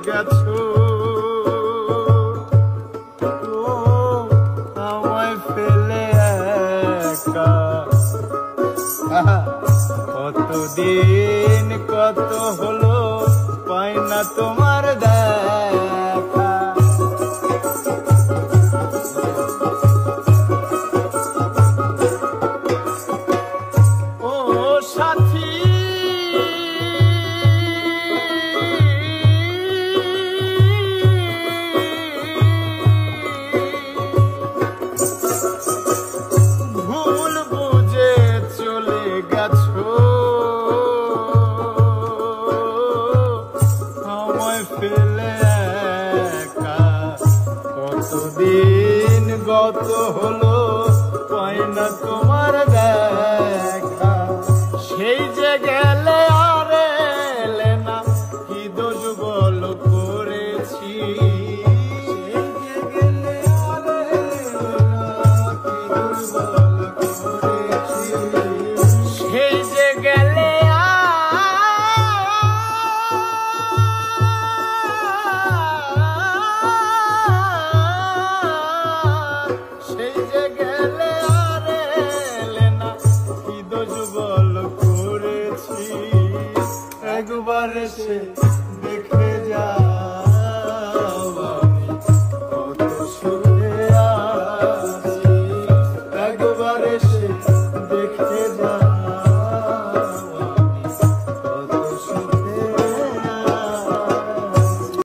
গেছো আমায় ফেলে একা। কতদিন কত হলো পাই না তোমার দেখা। ও সাথী ভুল বুঝে চলে গেছো আমায় ফেলে একা। কতদিন গত হলো পাই না তোমার